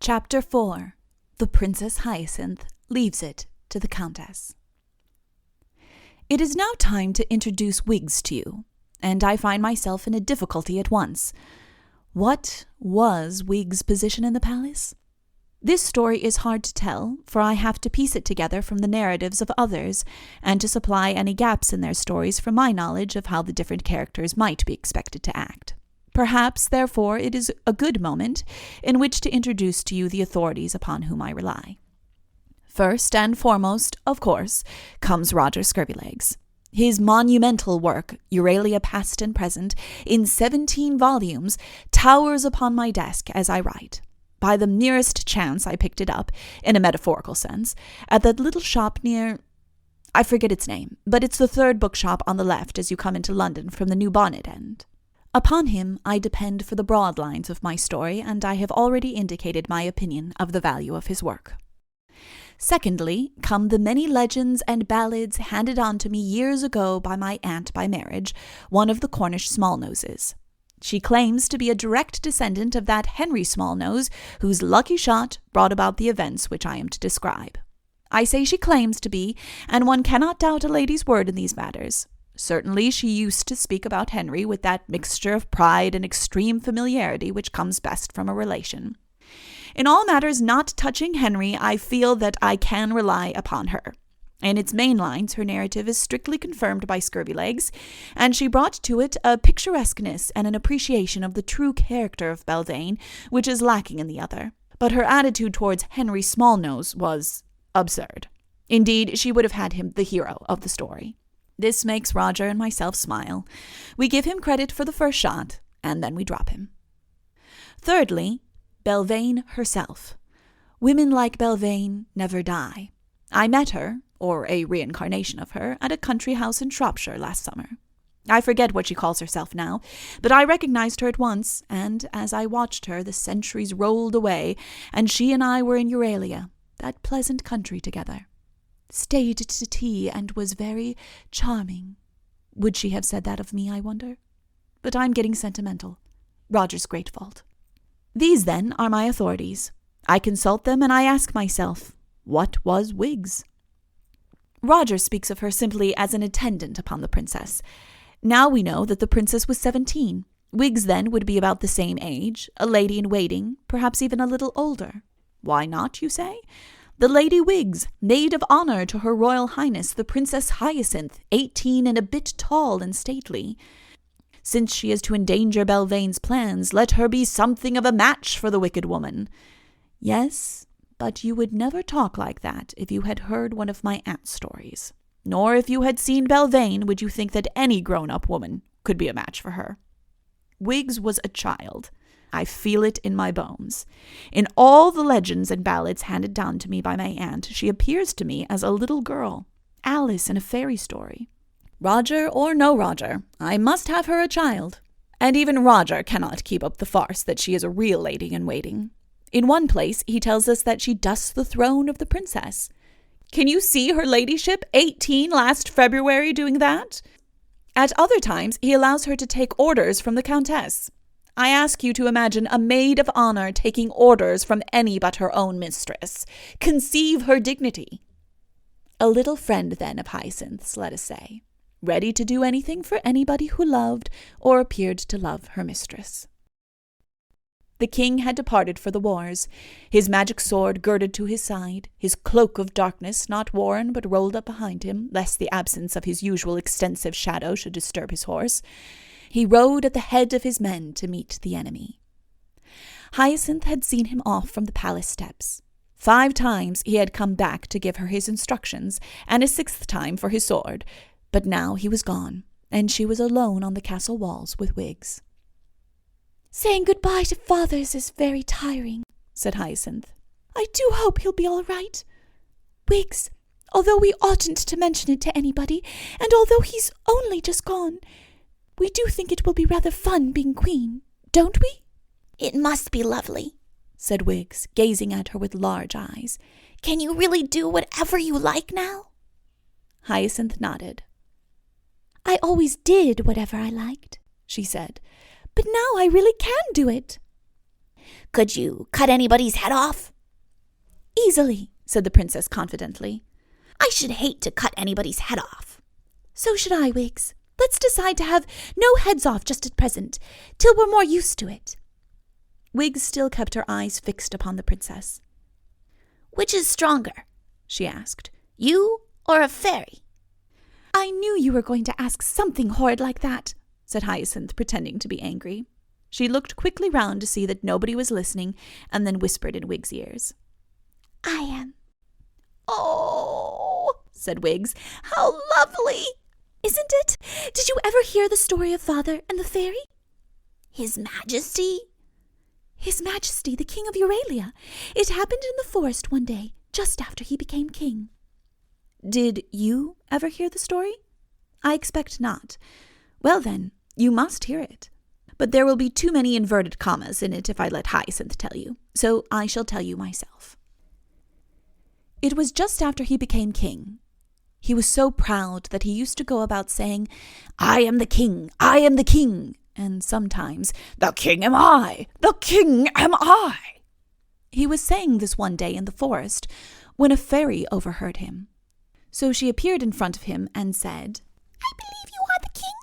Chapter 4. The Princess Hyacinth Leaves It to the Countess. It is now time to introduce wigs to you, and I find myself in a difficulty at once. What was Wig's position in the palace? This story is hard to tell, for I have to piece it together from the narratives of others, and to supply any gaps in their stories from my knowledge of how the different characters might be expected to act. Perhaps, therefore, it is a good moment in which to introduce to you the authorities upon whom I rely. First and foremost, of course, comes Roger Scurvilegs. His monumental work, Euralia Past and Present, in 17 volumes, towers upon my desk as I write. By the merest chance I picked it up, in a metaphorical sense, at that little shop near... I forget its name, but it's the third bookshop on the left as you come into London from the New Bonnet end. Upon him I depend for the broad lines of my story, and I have already indicated my opinion of the value of his work. Secondly, come the many legends and ballads handed on to me years ago by my aunt by marriage, one of the Cornish Smallnoses. She claims to be a direct descendant of that Henry Smallnose, whose lucky shot brought about the events which I am to describe. I say she claims to be, and one cannot doubt a lady's word in these matters. Certainly she used to speak about Henry with that mixture of pride and extreme familiarity which comes best from a relation. In all matters not touching Henry, I feel that I can rely upon her. In its main lines, her narrative is strictly confirmed by Scurvilegs, and she brought to it a picturesqueness and an appreciation of the true character of Belvane, which is lacking in the other. But her attitude towards Henry Smallnose was absurd. Indeed, she would have had him the hero of the story. This makes Roger and myself smile. We give him credit for the first shot, and then we drop him. Thirdly, Belvane herself. Women like Belvane never die. I met her, or a reincarnation of her, at a country house in Shropshire last summer. I forget what she calls herself now, but I recognized her at once, and as I watched her, the centuries rolled away, and she and I were in Euralia, that pleasant country together. Stayed to tea and was very charming. Would she have said that of me, I wonder? But I'm getting sentimental. Roger's great fault. These, then, are my authorities. I consult them and I ask myself, what was Wig's? Roger speaks of her simply as an attendant upon the princess. Now we know that the princess was 17. Wig's then would be about the same age, a lady in waiting, perhaps even a little older. Why not, you say? The Lady Wiggs, maid of honor to Her Royal Highness the Princess Hyacinth, 18 and a bit tall and stately. Since she is to endanger Belvane's plans, let her be something of a match for the wicked woman. Yes, but you would never talk like that if you had heard one of my aunt's stories. Nor if you had seen Belvane would you think that any grown-up woman could be a match for her. Wiggs was a child. I feel it in my bones. In all the legends and ballads handed down to me by my aunt, she appears to me as a little girl, Alice in a fairy story. Roger or no Roger, I must have her a child. And even Roger cannot keep up the farce that she is a real lady in waiting. In one place he tells us that she dusts the throne of the princess. Can you see her ladyship, 18 last February, doing that? At other times he allows her to take orders from the countess. I ask you to imagine a maid of honor taking orders from any but her own mistress. Conceive her dignity. A little friend, then, of Hyacinth's, let us say, ready to do anything for anybody who loved or appeared to love her mistress. The king had departed for the wars, his magic sword girded to his side, his cloak of darkness not worn but rolled up behind him, lest the absence of his usual extensive shadow should disturb his horse. He rode at the head of his men to meet the enemy. Hyacinth had seen him off from the palace steps. 5 times he had come back to give her his instructions, and a 6th time for his sword, but now he was gone, and she was alone on the castle walls with Wiggs. "Saying goodbye to fathers is very tiring," said Hyacinth. "I do hope he'll be all right. Wiggs, although we oughtn't to mention it to anybody, and although he's only just gone, we do think it will be rather fun being queen, don't we?" "It must be lovely," said Wiggs, gazing at her with large eyes. "Can you really do whatever you like now?" Hyacinth nodded. I always did whatever I liked, she said, but now I really can do it. Could you cut anybody's head off? Easily, said the princess confidently. I should hate to cut anybody's head off. So should I, Wiggs. Let's decide to have no heads off just at present, till we're more used to it. Wiggs still kept her eyes fixed upon the princess. Which is stronger? She asked. You or a fairy? I knew you were going to ask something horrid like that, said Hyacinth, pretending to be angry. She looked quickly round to see that nobody was listening, and then whispered in Wiggs' ears. I am. Oh, said Wiggs, how lovely! Isn't it? Did you ever hear the story of Father and the fairy? His Majesty? His Majesty, the King of Euralia. It happened in the forest one day, just after he became king. Did you ever hear the story? I expect not. Well then, you must hear it. But there will be too many inverted commas in it if I let Hyacinth tell you, so I shall tell you myself. It was just after he became king. He was so proud that he used to go about saying, I am the king, I am the king, and sometimes, the king am I, the king am I. He was saying this one day in the forest when a fairy overheard him. So she appeared in front of him and said, I believe you are the king.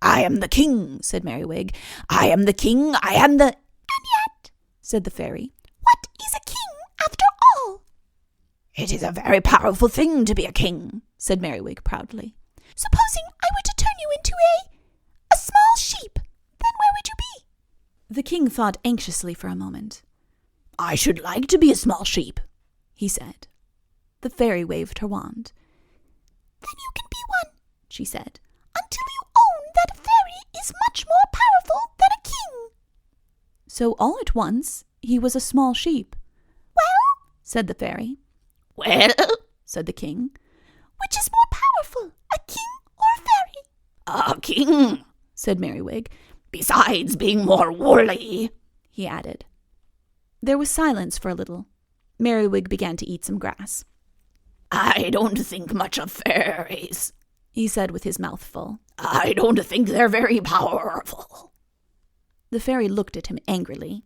I am the king, said Merriwig. I am the king, I am the... And yet, said the fairy, what is a king after all? It is a very powerful thing to be a king, said Merriwig proudly. Supposing I were to turn you into a small sheep, then where would you be? The king thought anxiously for a moment. I should like to be a small sheep, he said. The fairy waved her wand. Then you can be one, she said, until you own that a fairy is much more powerful than a king. So all at once he was a small sheep. Well, said the fairy. Well, said the king. Which is more powerful, a king or a fairy? A king, said Merriwig. Besides being more woolly, he added. There was silence for a little. Merriwig began to eat some grass. I don't think much of fairies, he said with his mouth full. I don't think they're very powerful. The fairy looked at him angrily.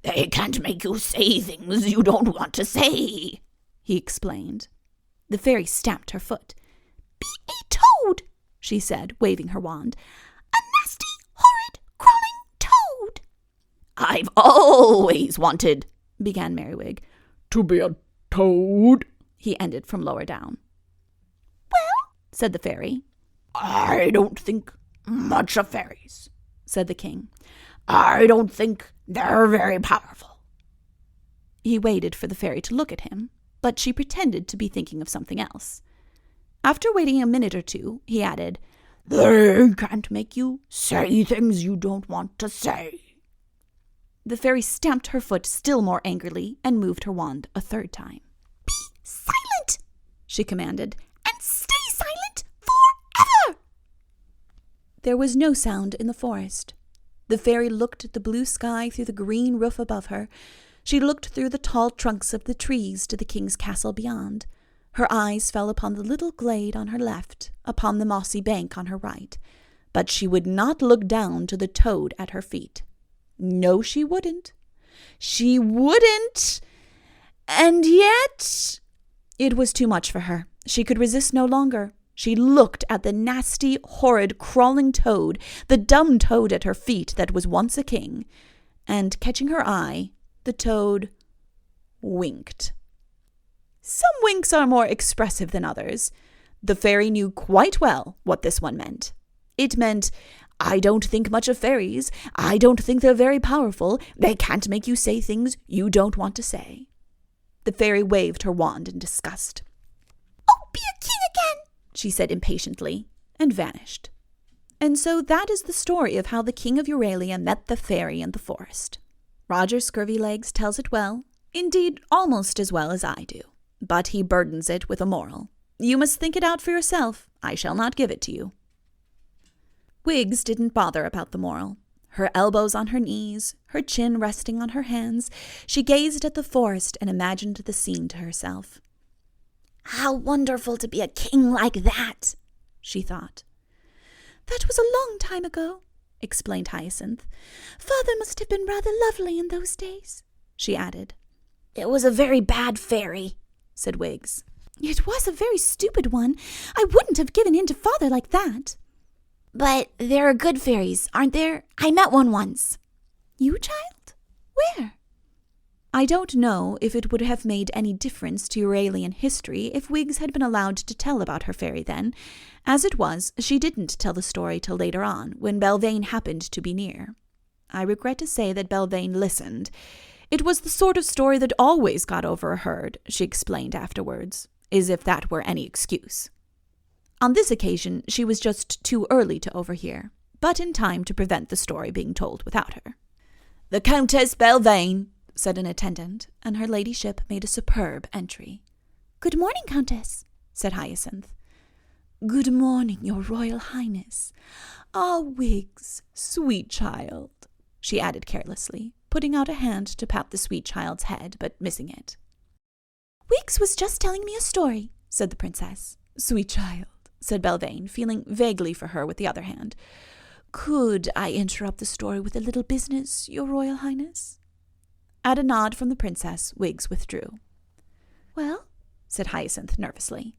They can't make you say things you don't want to say, he explained. The fairy stamped her foot. Be a toad, she said, waving her wand. A nasty, horrid, crawling toad. I've always wanted, began Merriwig. To be a toad, he ended from lower down. Well, said the fairy. I don't think much of fairies, said the king. I don't think they're very powerful. He waited for the fairy to look at him, but she pretended to be thinking of something else. After waiting a minute or two, he added, They can't make you say things you don't want to say. The fairy stamped her foot still more angrily and moved her wand a third time. Be silent, she commanded, and stay silent forever. There was no sound in the forest. The fairy looked at the blue sky through the green roof above her. She looked through the tall trunks of the trees to the king's castle beyond. Her eyes fell upon the little glade on her left, upon the mossy bank on her right. But she would not look down to the toad at her feet. No, she wouldn't. She wouldn't. And yet, it was too much for her. She could resist no longer. She looked at the nasty, horrid, crawling toad, the dumb toad at her feet that was once a king, and, catching her eye, the toad winked. Some winks are more expressive than others. The fairy knew quite well what this one meant. It meant, I don't think much of fairies. I don't think they're very powerful. They can't make you say things you don't want to say. The fairy waved her wand in disgust. Oh, be a king again, she said impatiently, and vanished. And so that is the story of how the king of Euralia met the fairy in the forest. Roger Scurvylegs tells it well, indeed almost as well as I do, but he burdens it with a moral. You must think it out for yourself. I shall not give it to you. Wiggs didn't bother about the moral. Her elbows on her knees, her chin resting on her hands, she gazed at the forest and imagined the scene to herself. How wonderful to be a king like that, she thought. That was a long time ago, explained Hyacinth. Father must have been rather lovely in those days, she added. It was a very bad fairy, said Wiggs. It was a very stupid one. I wouldn't have given in to Father like that. But there are good fairies, aren't there? I met one once. You, child? Where? I don't know if it would have made any difference to your alien history if Wiggs had been allowed to tell about her fairy then. As it was, she didn't tell the story till later on, when Belvane happened to be near. I regret to say that Belvane listened. It was the sort of story that always got overheard, she explained afterwards, as if that were any excuse. On this occasion, she was just too early to overhear, but in time to prevent the story being told without her. "The Countess Belvane," said an attendant, and her ladyship made a superb entry. "Good morning, Countess," said Hyacinth. "Good morning, your Royal Highness. Ah, Wiggs, sweet child," she added carelessly, putting out a hand to pat the sweet child's head, but missing it. "Wiggs was just telling me a story," said the princess. "Sweet child," said Belvane, feeling vaguely for her with the other hand. "Could I interrupt the story with a little business, your Royal Highness?" At a nod from the princess, Wiggs withdrew. "Well?" said Hyacinth nervously.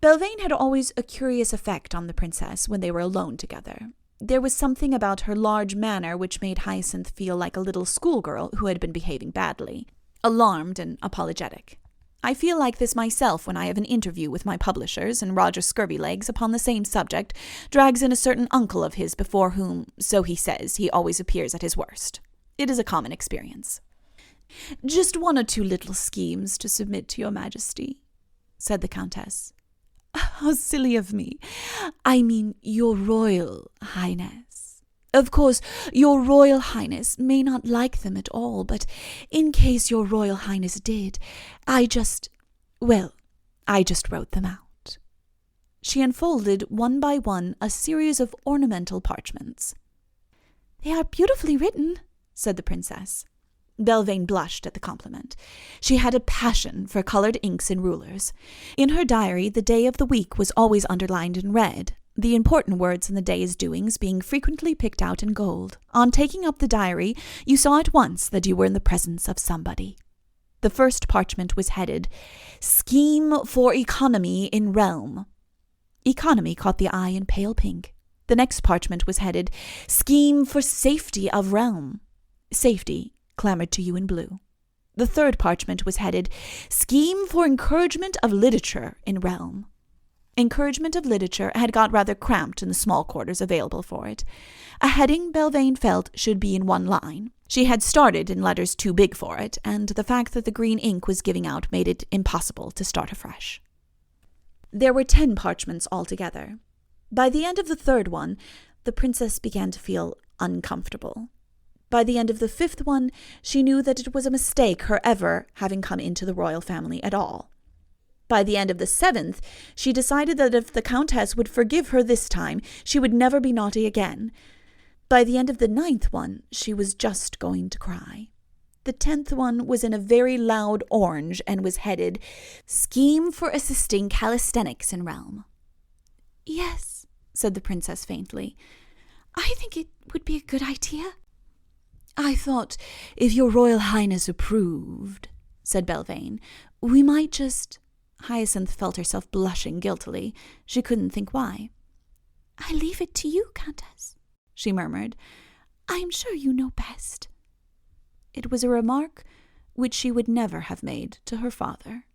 Belvane had always a curious effect on the princess when they were alone together. There was something about her large manner which made Hyacinth feel like a little schoolgirl who had been behaving badly, alarmed and apologetic. I feel like this myself when I have an interview with my publishers and Roger Scurvylegs upon the same subject drags in a certain uncle of his before whom, so he says, he always appears at his worst. It is a common experience. "Just one or two little schemes to submit to your Majesty," said the Countess. "How silly of me. I mean your Royal Highness. Of course, your Royal Highness may not like them at all, but in case your Royal Highness did, I just wrote them out." She unfolded one by one a series of ornamental parchments. "They are beautifully written," said the princess. Belvane blushed at the compliment. She had a passion for colored inks and rulers. In her diary, the day of the week was always underlined in red, the important words in the day's doings being frequently picked out in gold. On taking up the diary, you saw at once that you were in the presence of somebody. The first parchment was headed, "Scheme for Economy in Realm." Economy caught the eye in pale pink. The next parchment was headed, "Scheme for Safety of Realm." Safety clamored to you in blue. The third parchment was headed, "Scheme for Encouragement of Literature in Realm." Encouragement of literature had got rather cramped in the small quarters available for it. A heading Belvane felt should be in one line. She had started in letters too big for it, and the fact that the green ink was giving out made it impossible to start afresh. There were 10 parchments altogether. By the end of the third one, the princess began to feel uncomfortable. By the end of the 5th one, she knew that it was a mistake her ever having come into the royal family at all. By the end of the 7th, she decided that if the Countess would forgive her this time, she would never be naughty again. By the end of the 9th one, she was just going to cry. The 10th one was in a very loud orange and was headed, "Scheme for Assisting Calisthenics in Realm." "Yes," said the princess faintly. "I think it would be a good idea." "I thought, if your Royal Highness approved," said Belvane, "we might just—" Hyacinth felt herself blushing guiltily. She couldn't think why. "I leave it to you, Countess," she murmured. "I am sure you know best." It was a remark which she would never have made to her father.